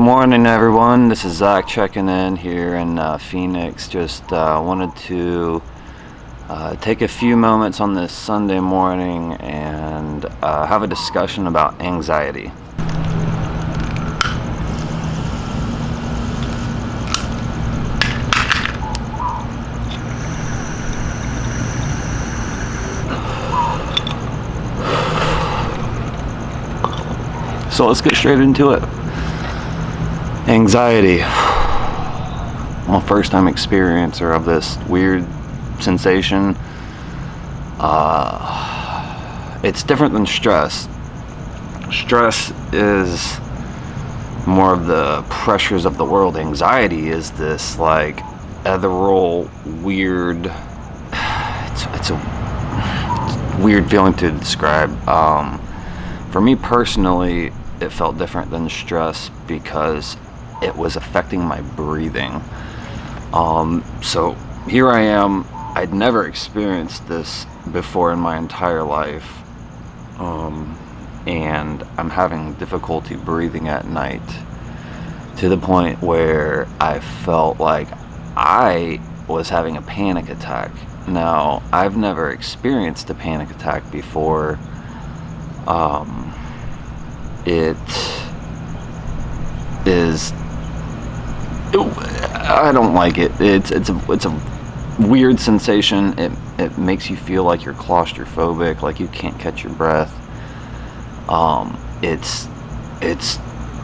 morning, everyone. This is Zach checking in here in Phoenix. Just wanted to take a few moments on this Sunday morning and have a discussion about anxiety. So let's get straight into it. Anxiety. I'm a first-time experiencer of this weird sensation. It's different than stress. Stress is more of the pressures of the world. Anxiety is this like ethereal, weird. It's a weird feeling to describe. For me personally, it felt different than stress because it was affecting my breathing. So here I am. I'd never experienced this before in my entire life, and I'm having difficulty breathing at night to the point where I felt like I was having a panic attack. Now, I've never experienced a panic attack before. It is, I don't like it. It's a weird sensation. It makes you feel like you're claustrophobic, like you can't catch your breath. It's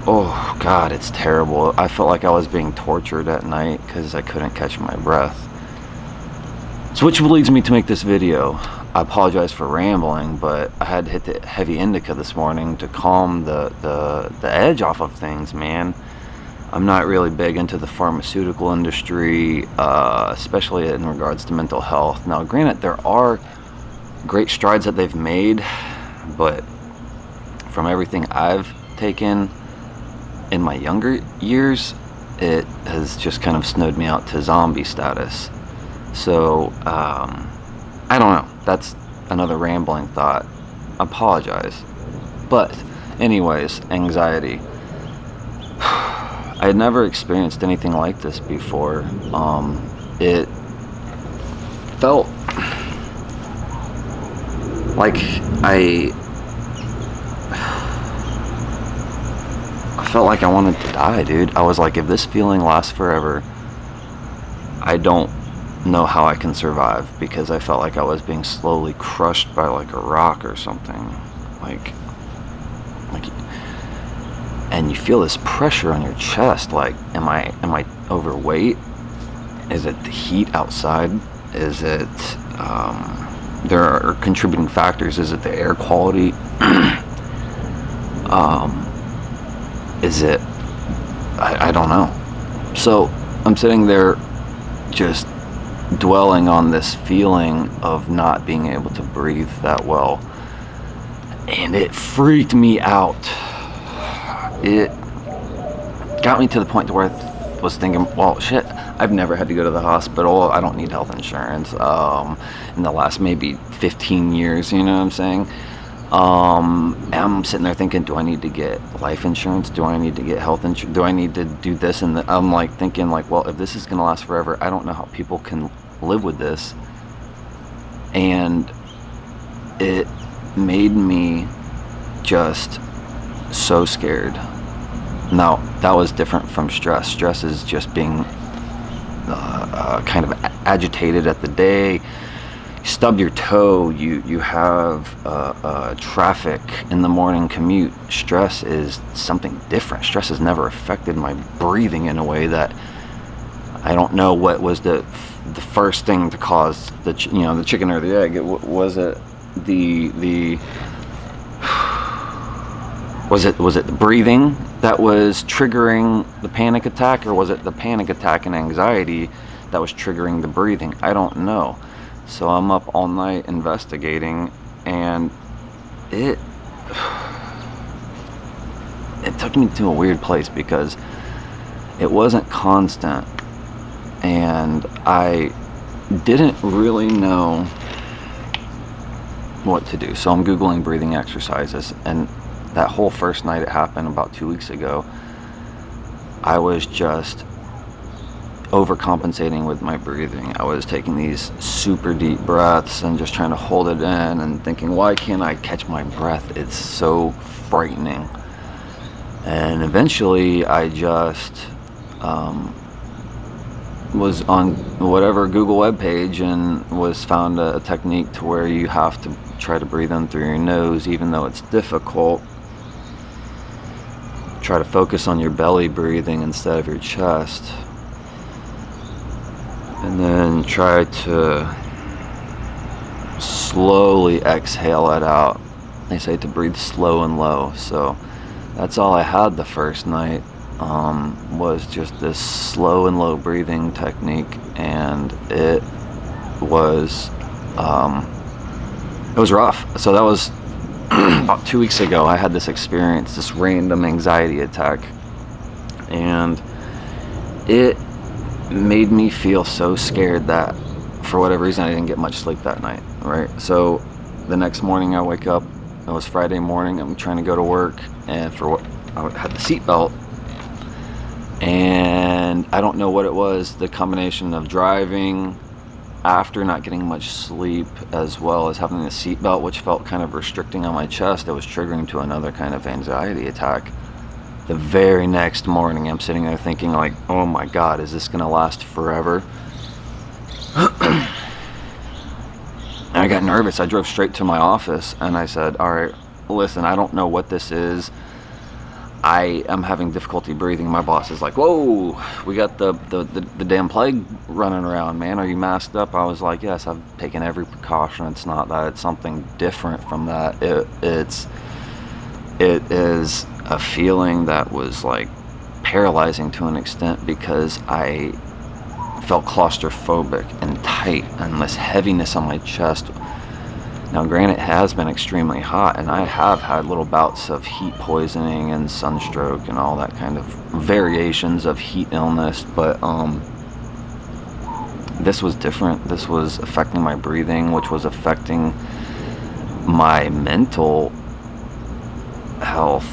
oh God, it's terrible. I felt like I was being tortured at night because I couldn't catch my breath. So which leads me to make this video. I apologize for rambling, but I had to hit the heavy indica this morning to calm the edge off of things, man. I'm not really big into the pharmaceutical industry, especially in regards to mental health. Now, granted, there are great strides that they've made, but from everything I've taken in my younger years, it has just kind of snowed me out to zombie status. So, I don't know. That's another rambling thought. I apologize. But anyways, anxiety. I had never experienced anything like this before. It felt like I felt like I wanted to die, dude. I was like, if this feeling lasts forever, I don't know how I can survive, because I felt like I was being slowly crushed by like a rock or something, like and you feel this pressure on your chest, like am I overweight? Is it the heat outside? Is it there are contributing factors? Is it the air quality? Is it I don't know. So I'm sitting there just dwelling on this feeling of not being able to breathe that well, and it freaked me out. It got me to the point to where I was thinking, well, shit, I've never had to go to the hospital. I don't need health insurance in the last maybe 15 years, you know what I'm saying? I'm sitting there thinking, do I need to get life insurance? Do I need to get health insurance? Do I need to do this? And I'm like thinking, like, well, if this is going to last forever, I don't know how people can live with this. And it made me just so scared. Now, that was different from stress. Stress is just being kind of agitated at the day. You stub your toe, you have traffic in the morning commute. Stress is something different. Stress has never affected my breathing in a way that I don't know what was the first thing to cause the chicken or the egg. Was it the breathing that was triggering the panic attack, or was it the panic attack and anxiety that was triggering the breathing? I don't know. So I'm up all night investigating, and it took me to a weird place because it wasn't constant, and I didn't really know what to do. So I'm Googling breathing exercises, and that whole first night it happened about 2 weeks ago, I was just overcompensating with my breathing. I was taking these super deep breaths and just trying to hold it in and thinking, why can't I catch my breath? It's so frightening. And eventually I just was on whatever Google webpage and was found a technique to where you have to try to breathe in through your nose, even though it's difficult. Try to focus on your belly breathing instead of your chest. And then try to slowly exhale it out. They say to breathe slow and low. So that's all I had the first night, was just this slow and low breathing technique. And it was rough. So that was about 2 weeks ago. I had this experience, this random anxiety attack. And it made me feel so scared that for whatever reason I didn't get much sleep that night, right? So the next morning I wake up, it was Friday morning, I'm trying to go to work, and I had the seatbelt, and I don't know what it was, the combination of driving after not getting much sleep as well as having the seatbelt, which felt kind of restricting on my chest, it was triggering to another kind of anxiety attack. The very next morning, I'm sitting there thinking like, oh my God, is this gonna last forever? And I got nervous. I drove straight to my office and I said, all right, listen, I don't know what this is. I am having difficulty breathing. My boss is like, whoa, we got the damn plague running around, man. Are you masked up? I was like, yes, I've taken every precaution. It's not that. It's something different from that. It is a feeling that was like paralyzing to an extent because I felt claustrophobic and tight and this heaviness on my chest. Now granted, it has been extremely hot and I have had little bouts of heat poisoning and sunstroke and all that kind of variations of heat illness, but this was different. This was affecting my breathing, which was affecting my mental health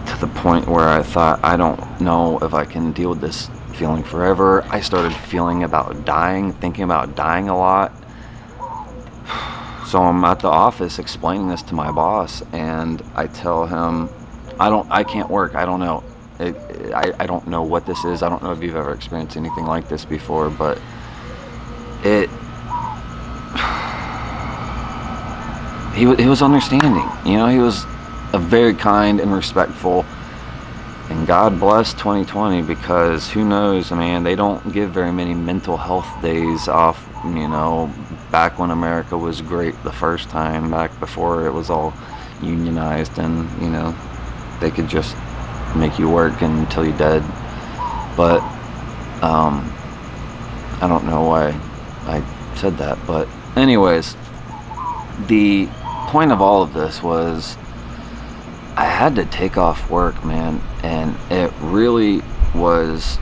to the point where I thought, I don't know if I can deal with this feeling forever. I started thinking about dying a lot. So I'm at the office explaining this to my boss, and I tell him, I can't work. I don't know. I don't know what this is. I don't know if you've ever experienced anything like this before, but he was understanding. You know, he was a very kind and respectful. And God bless 2020, because who knows, man, they don't give very many mental health days off, you know, back when America was great the first time, back before it was all unionized and, you know, they could just make you work until you're dead. But I don't know why I said that, but anyways, the point of all of this was I had to take off work, man, and it really was.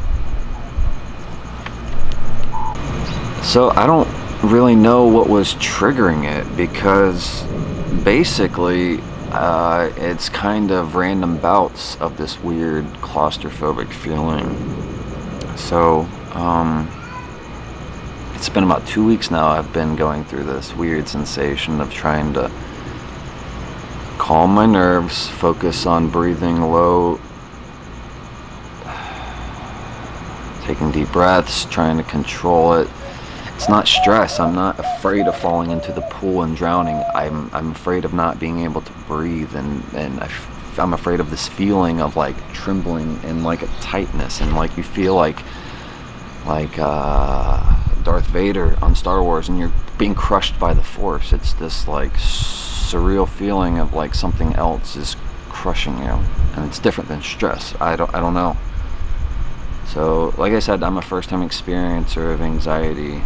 So I don't really know what was triggering it, because basically it's kind of random bouts of this weird claustrophobic feeling. So it's been about 2 weeks now I've been going through this weird sensation of trying to calm my nerves, focus on breathing low, taking deep breaths, trying to control it. It's not stress. I'm not afraid of falling into the pool and drowning. I'm afraid of not being able to breathe, and I'm afraid of this feeling of like trembling and like a tightness, and like you feel like Darth Vader on Star Wars and you're being crushed by the Force. It's this like surreal feeling of like something else is crushing you, and it's different than stress. I don't know. So like I said, I'm a first-time experiencer of anxiety.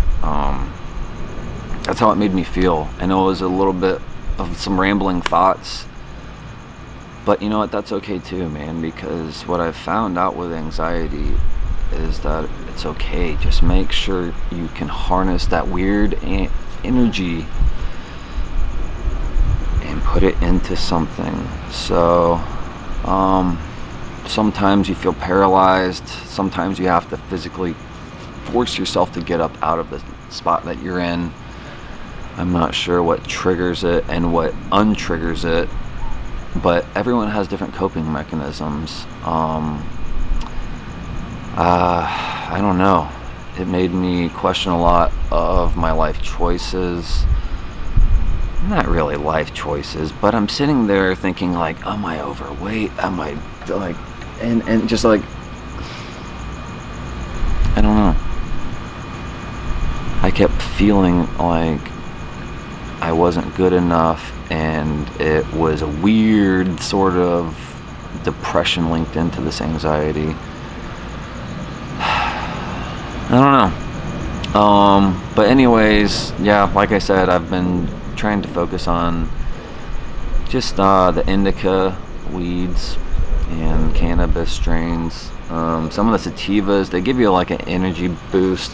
That's how it made me feel. I know it was a little bit of some rambling thoughts, but you know what, that's okay too, man, because what I've found out with anxiety is that it's okay. Just make sure you can harness that weird energy and put it into something. So Sometimes you feel paralyzed. Sometimes you have to physically force yourself to get up out of the spot that you're in. I'm not sure what triggers it and what untriggers it, but everyone has different coping mechanisms. I don't know. It made me question a lot of my life choices. Not really life choices, but I'm sitting there thinking like, am I overweight? Am I like, and just like, I don't know. I kept feeling like I wasn't good enough, and it was a weird sort of depression linked into this anxiety. I don't know. But anyways, yeah, like I said, I've been trying to focus on just the indica weeds and cannabis strains. Some of the sativas, they give you like an energy boost,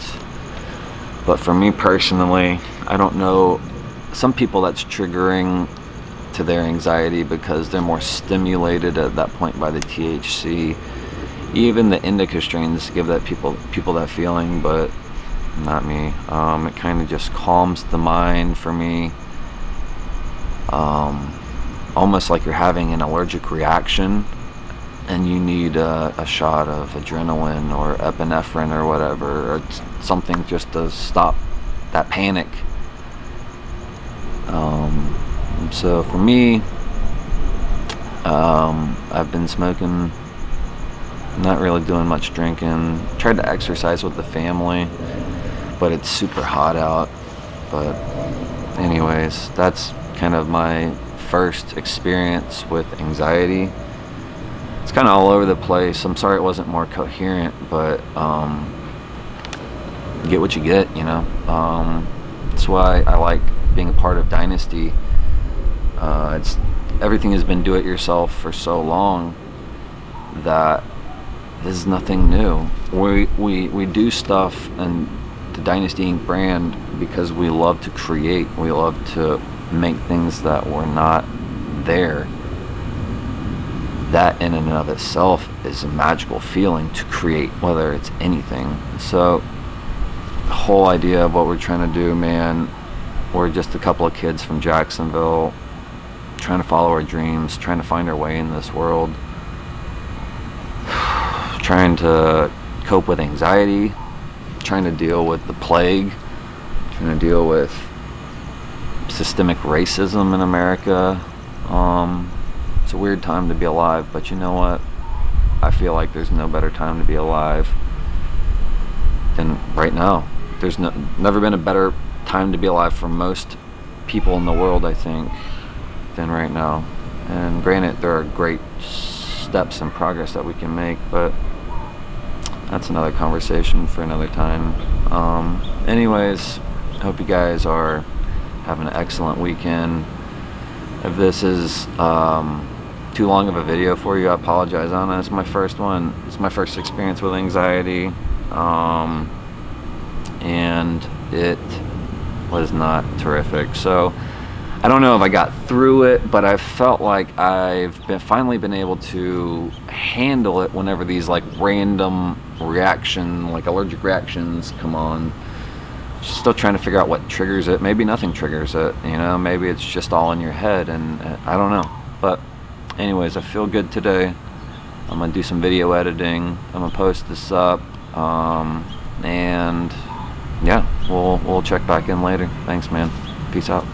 but for me personally, I don't know. Some people that's triggering to their anxiety because they're more stimulated at that point by the THC. Even the indica strains give that people that feeling, but not me. It kind of just calms the mind for me. Almost like you're having an allergic reaction and you need a shot of adrenaline or epinephrine or whatever, or something just to stop that panic. So for me, I've been smoking, not really doing much drinking. Tried to exercise with the family, but it's super hot out. But anyways, that's kind of my first experience with anxiety. It's kind of all over the place. I'm sorry it wasn't more coherent, but you get what you get, you know. That's why I like being a part of DNSTY. It's everything has been do-it-yourself for so long that this is nothing new. We do stuff and the DNSTY Inc. brand because we love to create. We love to make things that were not there. That in and of itself is a magical feeling to create, whether it's anything. So the whole idea of what we're trying to do, man, we're just a couple of kids from Jacksonville trying to follow our dreams, trying to find our way in this world, trying to cope with anxiety, trying to deal with the plague, trying to deal with systemic racism in America. It's a weird time to be alive, but you know what? I feel like there's no better time to be alive than right now. There's never been a better time to be alive for most people in the world, I think, than right now. And granted, there are great steps and progress that we can make, but that's another conversation for another time. Anyways, I hope you guys are having an excellent weekend. If this is too long of a video for you, I apologize on it. It's my first one. It's my first experience with anxiety, and it was not terrific. So I don't know if I got through it, but I felt like I've finally been able to handle it whenever these like random reaction, like allergic reactions come on. Still trying to figure out what triggers it. Maybe nothing triggers it, you know, maybe it's just all in your head, and I don't know. But anyways, I feel good today. I'm gonna do some video editing. I'm gonna post this up, and yeah, we'll check back in later. Thanks, man. Peace out.